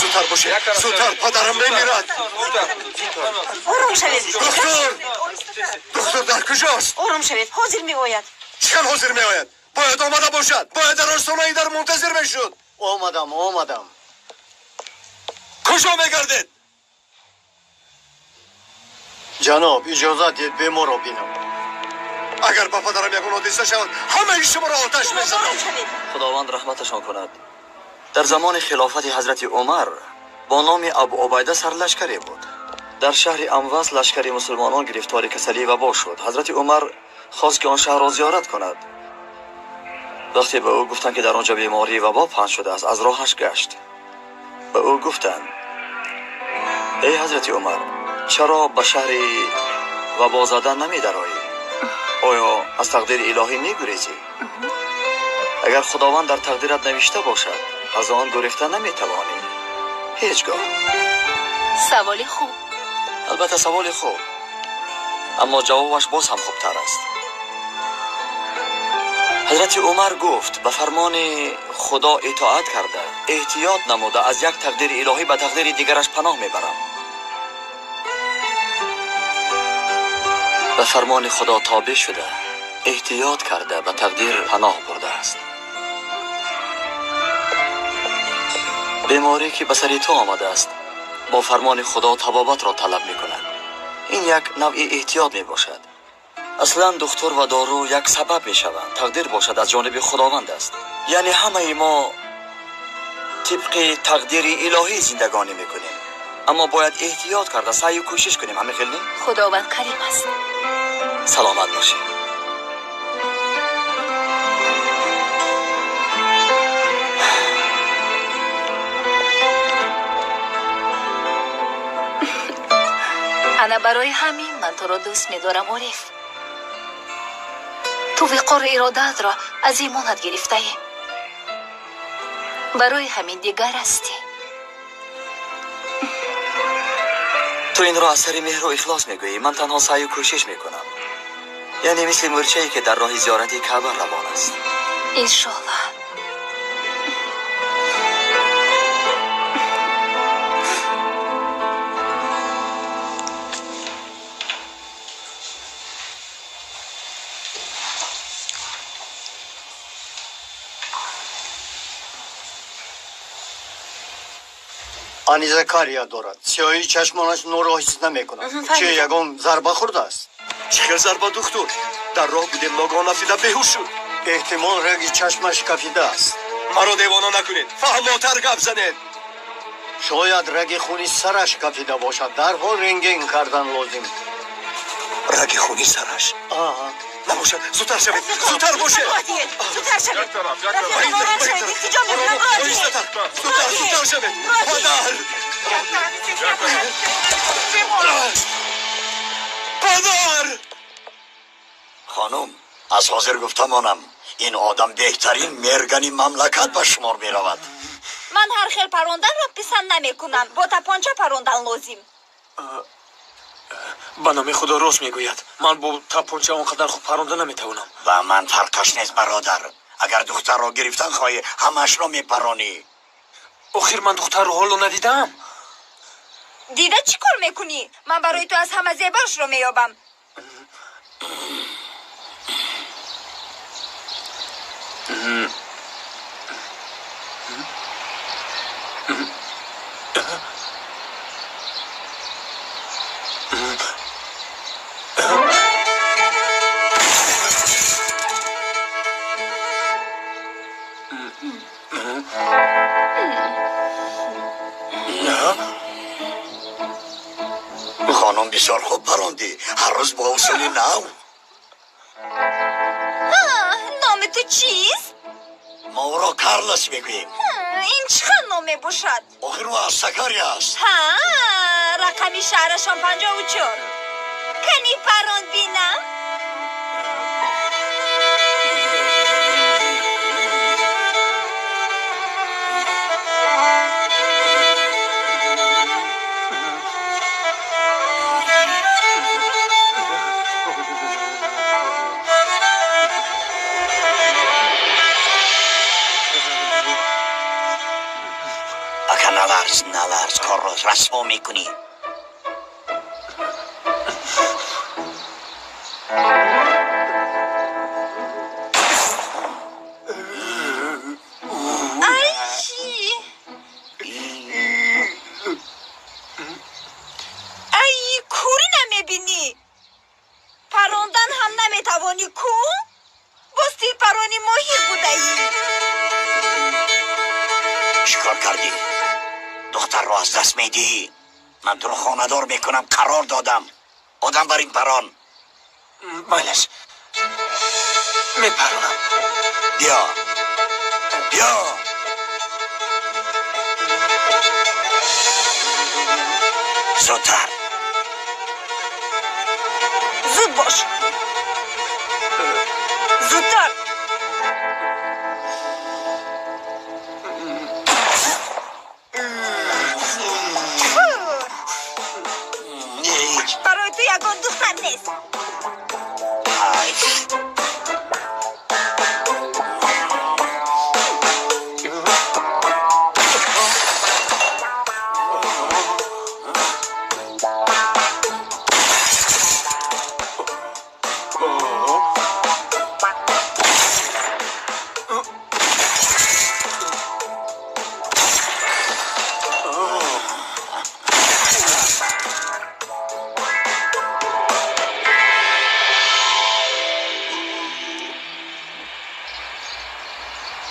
زودتر باشه زودتر پدرم نمیرد آرام شوید. دکتر در کجاست؟ آرام شوید. حاضر می آید. چکن حاضر می آید؟ باید آمده باشد. باید در آستانه در منتظر بشد. آمدم کجا میگردید؟ جناب اجازه دید به ما را بینم. اگر با پدرم یکون حادثه شود همه شما را آتش میزنم. خداوند رحمتشان کند. در زمان خلافت حضرت عمر با نام ابو عبیده سرلشکری بود. در شهر امواس لشکری مسلمانان گرفتار کسلی وبا شد. حضرت عمر خواست که آن شهر را زیارت کند. وقتی به او گفتند که در آنجا بیماری وبا پهن شده است، از راهش گشت. به او گفتند ای حضرت عمر، چرا به شهر وبا زدن نمی درآیی؟ آیا از تقدیر الهی می گریزی؟ اگر خداوند در تقدیرت نوشته باشد از آن گریخته نمی توانی هیچگاه. سوالی خوب. البته سوالی خوب، اما جوابش باز هم خوبتر است. حضرت عمر گفت به فرمان خدا اطاعت کرده، احتیاط نموده از یک تقدیر الهی به تقدیر دیگرش پناه میبرم. به فرمان خدا تابع شده، احتیاط کرده به تقدیر پناه برده است. بیماری که به سر تو آمده است با فرمان خدا طبابت را طلب می کند. این یک نوع احتیاط می باشد. اصلا دکتر و دارو یک سبب می شوند. تقدیر باشد از جانب خداوند است. یعنی همه ما طبق تقدیر الهی زندگانی می کنیم. اما باید احتیاط کرده سعی و کوشش کنیم همه خیلی. خداوند کریم است. سلامت باشی. انا برای همین من تو را دوست می‌دارم عارف. تو وقار ارادت را از ایمانت گرفته ای. برای همین دیگر هستی. تو این را از سر مهر و اخلاص میگویی، من تنها سعی و کوشش میکنم. یعنی مثل مرچه‌ای که در راه زیارت کعبه روان است. انشالله. انی زکاریا دارد. سیاهی چشمانش نور آهسته نمیکنند. چه یگان ضربه خورده است؟ چه ضربه دکتر؟ در راه بودیم ناگهان افتیده بیهوش شد. احتمال رگ چشمش کفیده است. مرا دیوانه نکنید. فهماتر گپ زنید. شاید رگ خونی سرش کفیده باشد. در حال رنگین کردن لازم. رگ خونی سرش؟ آه. نباشد. زودتر شوید. زودتر باشید. زودتر شوید. زودتر شوید. پدر! خانم از حاضر گفتمانم این آدم بهترین مرگنی مملکت به شمار می رود. من هر خیل پروندن را پسند نمی کنم. با تپانچه پروندن لازم. به نام خدا راست میگوید. من با تپانچه آنقدر خوب پرونده نمیتوانم. و من فرقش نیست برادر. اگر دختر را گرفتن خواهی همش را میپرانی. آخر من دختر رو حالو ندیدم. دیده چی کار میکنی؟ من برای تو از همه زیباش رو میابم. خانم بسیار خوب پراندی. هر روز با اصول نو. نام تو چیست؟ ما او را کارلس میگوییم. این چه نامه باشد؟ آخر او از سکاری است. رقمی شهرشان 54. کنی پروند بینم؟ نلرز کار را رسوا میکنی. ای کوری نمیبینی؟ پروندن هم نمیتوانی کو؟ باستی پرانی ماهی بوده ای. چیکار کردی؟ دختر رو از دست میدی؟ من تو رو خاندار میکنم. قرار دادم آدم بر این پران. بایلش میپرونم. بیا زودتر. زود باش. زودتر. برای تو یکان دختر نیست.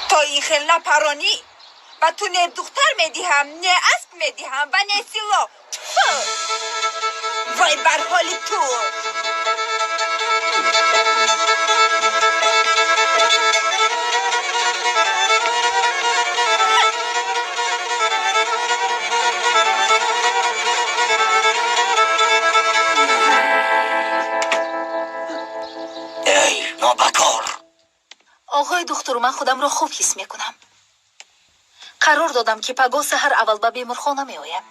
تا این خیل نپرانی و تو نه دختر میدیهم نه اسب میدیهم و نه سیلا. وای بر حال تو. ای نابکار. آقای دکتر، من خودم را خوب حس میکنم. قرار دادم که پگاه سحر اول به بیمارخانه می آیم.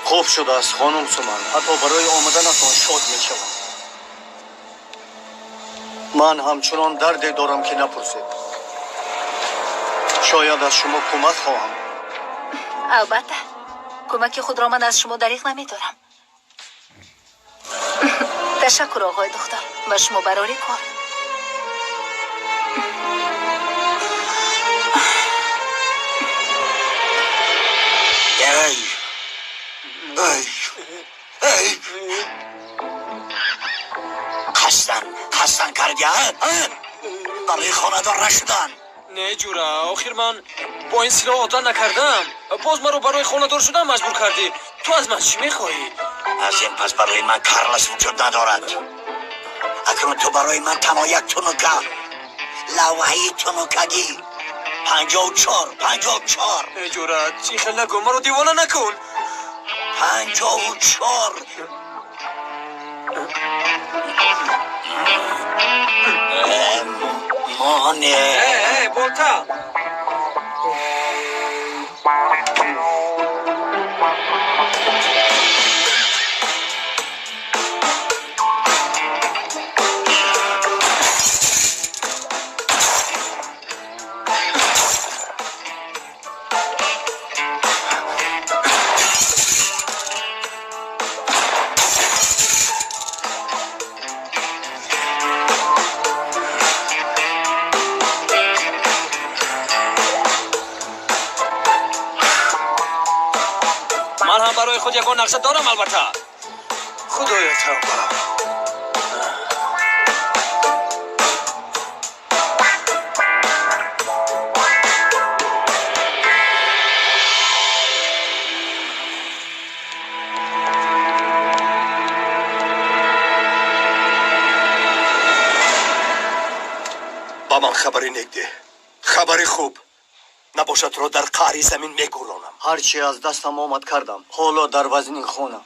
خوب شده است خانم سومن. حتی برای آمدنتان شاد می شوم. من همچنان دردی دارم که نپرسید. شاید از شما کمک خواهم. البته کمک خود را من از شما دریغ نمی دارم. تشکر آقای دکتر و شما برای کار. ای قصدن کردی ها؟ برای خاندار نشدن. نه جورا آخر من با این سلاح آتا نکردم. باز من رو برای خاندار شدن مجبور کردی. تو از من چی میخواهی؟ از این پس برای من کارلس وجود ندارد. اکنون تو برای من تنها یک تونوکه لوحی تونوکگی 54 ای جورا چی خیلی نکن من رو دیوانه نکن. 54 مانه بولتا من هم برای خود یکان نقشه دارم البته. خدایا توبه. با من خبری نگده. خبری خوب. نباشد را در قعری زمین میگورانم. هرچی از دستم آمد کردم. حالا در وزنین خونم.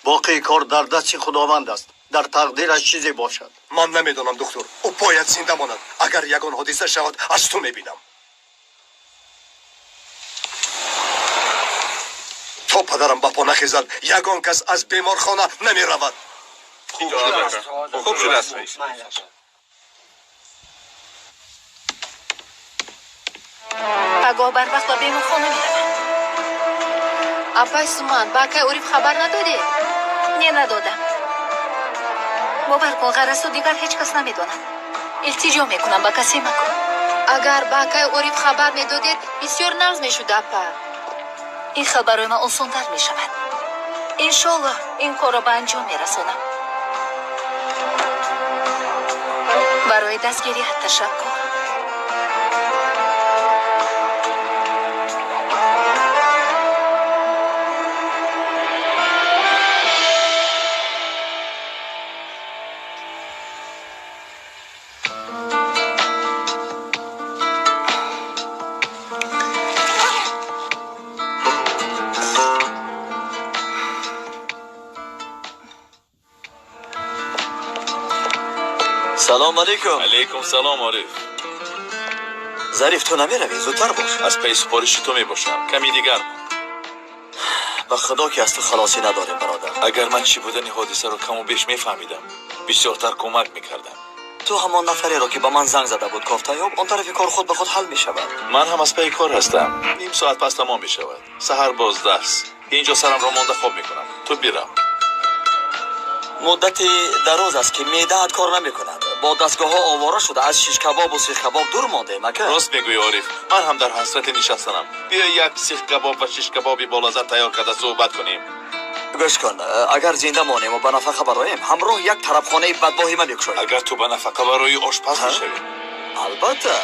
باقی کار در دست خداوند است. در تقدیرش چیزی باشد. من نمیدونم دکتر. او باید زنده ماند. اگر یگان حادثه شود از تو میبینم. تا پدرم با پا نخیزد یگان کس از بیمارخانه نمی رود. خوب شده است. پگاه بر وقت به بیمارخانه می روم. اپای سومن باکای اوریف خبر ندادی؟ نه ندادم. باور کن غرض و دیگر هیچ کس نمیداند. التجا میکنم با کسی مکن. اگر باکای اوریف خبر میدادید بسیار نرز میشد اپا. این خبر برای من آسان‌تر می شود. انشالله این کار را به انجام می رسانم. برای دستگیری تشکر. سلام علیکم. علیکم سلام عارف. ظریف تو نمی روی زودتر باش. از پی سپارش تو می باشم. کمی دیگر به خدا که از تو خلاصی نداریم برادر. اگر من چی بودن حادثه رو کم و بیش میفهمیدم بسیارتر کمک میکردم. تو همان نفری را که به من زنگ زده بود گفت یاب اون طرف کار خود به خود حل می شود. من هم از پی کار هستم. نیم ساعت پس تمام می شود. سحر باز درس. اینجا سرم را مانده خواب میکنم. تو بیرم. مدتی دراز است که معده‌ات کار نمی کند. با دستگاه ها آواره شده از شیش کباب و سیخ کباب دور مانده مکه. راست میگوی عارف. من هم در حسرت نشستم. بیا یک سیخ کباب و شیش کبابی بالازر تیار کرده صحبت کنیم. گوش کن، اگر زنده مانیم و به نفقه براییم همراه یک طرفخانه بدباهی من بکشاییم. اگر تو به نفقه برای آشپز میشوی. البته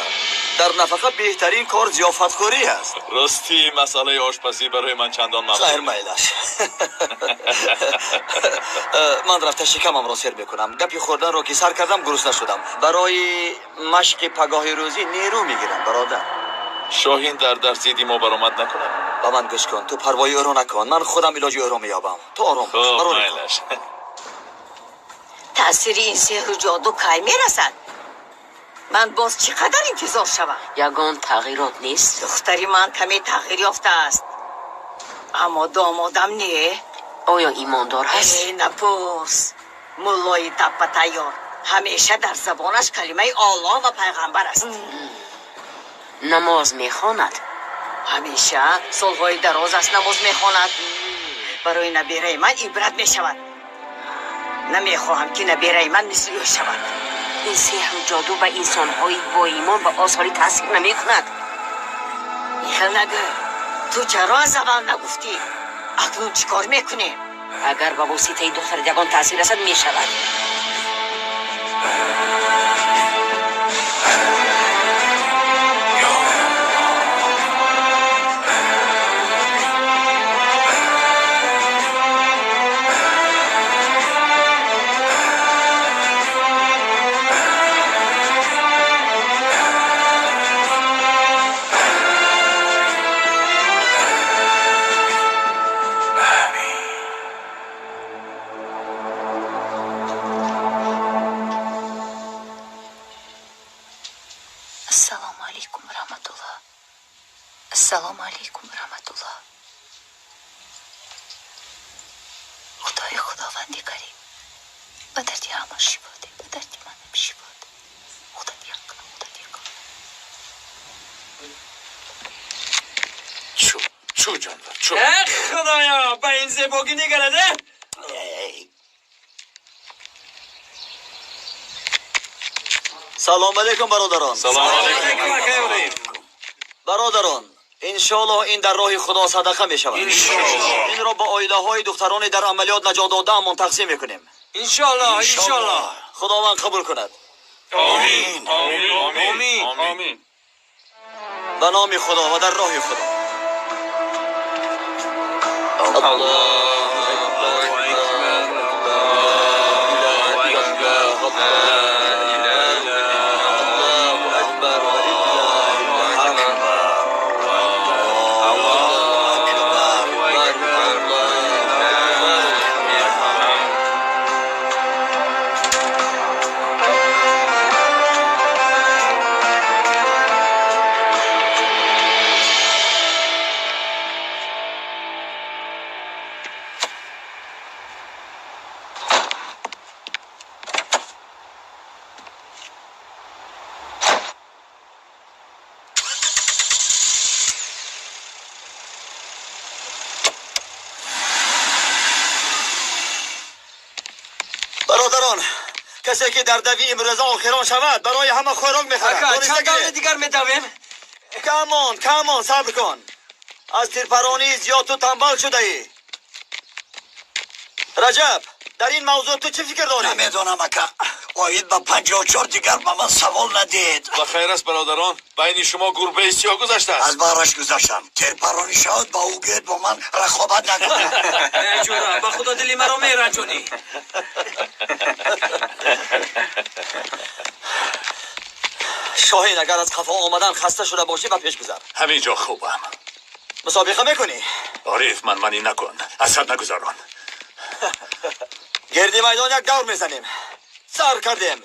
در نفقه بهترین کار ضیافتخوری است. راستی مسئله آشپزی برای من چندان مقصود خیر میلش. من رفته شکمم را سر میکنم. گپی خوردن را که سر کردم گرسنه شدم. برای مشق پگاه روزی نیرو میگیرم برادر. شاهین در درسیدی ما برآمد نکنه. با من گوش کن، تو پروای او را نکن. من خودم علاج او را مییابم. تو آرام باش. خب برو میلش. تأثیر این سحر و جادو کی میرسد؟ من باز چقدر انتظار شوم؟ یگان تغییرات نیست. دختری من کمی تغییر یافته است، اما دامادم نه. آیا ایماندار هست؟ ای نپرس. ملای تپه تیار همیشه در زبانش کلمه الله و پیغمبر است. نماز میخواند. همیشه سالهای دراز است نماز میخواند. برای نبیره من عبرت میشود. نمیخواهم که نبیره من مثل او شود. این سحر و جادو به انسانهای با ایمان و آثاری تاثیر نمی کند. ایخل نگه، تو چرا از اول نگفتی؟ اکنون چیکار میکنی؟ اگر به واسطه دختر یگان تاثیر رسد می شود. السلام علیکم و رحمت الله. السلام علیکم و رحمت الله. خدای خداوند کریم به درد همه شفا ده، به درد من هم شفا ده. خدا دیگر کنم، خدا دیگر کنم. چو جانور چو. خدایا به این زیباگی نگرده. سلام علیکم برادران. سلام علیکم. برادران، انشالله این در راه خدا صدقه می شود. این را با عائله های دختران در عملیات نجات داده‌مان تقسیم میکنیم. انشالله. خداوند قبول کند. آمین. آمین. آمین. به نام خدا و در راه خدا. برادران، کسی که در دوی امروزه آخران شود برای همه خوراک میخورد. چند دام دیگر میدویم؟ کمان صبر کن. از تیرپرانی زیاد تو تنبال شده ای. رجب، در این موضوع تو چه فکر داری؟ نمیدونم اکا. باید با 54 دیگر با من سوال ندید. و خیر است برادران، بین شما گربه سیاه گذشته است. از بارش گذاشتم. تیرپرانی شد با او گید با من رقابت نکنه. جورا با خدا دلی مرا میرنجونی. شاهین، اگر از خفا آمدن خسته شده باشی و پیش گذر. همینجا خوبم. مسابقه میکنی؟ عارف منی نکن. اصد نگذاران. گردی میدان یک دور میزنیم. سر کردیم.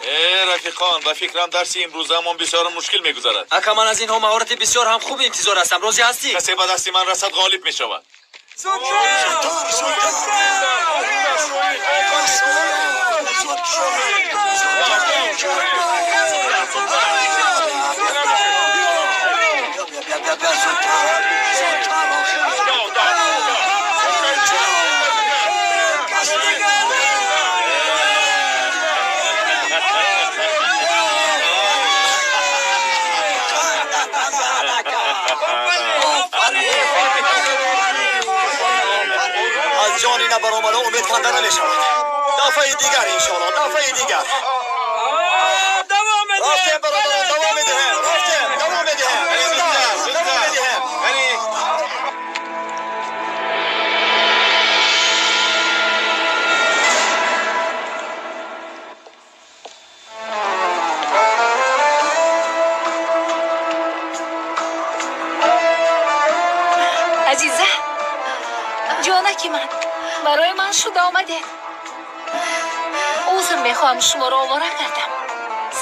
رفیقان، به فکرم درس امروزمان بسیار مشکل میگذرد. اکا من از اینها مهارت بسیار هم خوب انتظار هستم. راضی هستی؟ کسی به دستی من رسد غالب میشود. از جانی نبرآمده امید کنده نمیشود. دفعه دیگر انشاءالله، دفعه دیگر. رفتیم برادران، دوام میدهیم. رفتیم، دوام رفیقی من برای من شده آمده. عذر میخواهم شما را آواره کردم.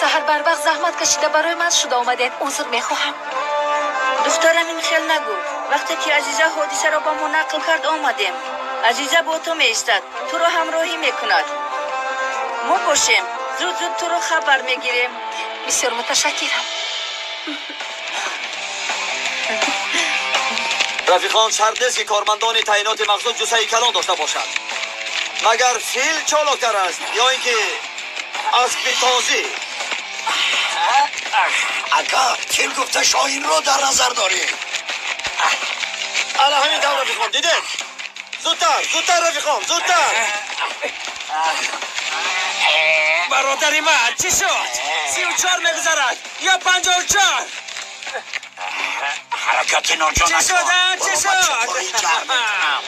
سحر بر وقت زحمت کشیده برای من شده آمده. عذر میخواهم. دخترم این خیل نگو. وقتی که عزیزه حادثه را با ما نقل کرد آمدیم. عزیزه با تو میستد، تو را همراهی میکند. ما باشیم، زود زود تو را خبر میگیریم. بسیار متشکرم. رفیقان، شرط نیست که کارمندان تعیینات مخصوص جثه کلان داشته باشند، مگر فیل چالاکتر است یا اینکه اسب تازی. اکا فیل گفته شاهین رو در نظر داریم. الا همین طور رفیقان، دیدید؟ زودتر رفیقان، زودتر. برادری من چی شد؟ 34 میگذرد یا 54؟ حرکت ناجا چی شد؟ نکن. چی برو شد؟ بچه، برو این جمع میکنم.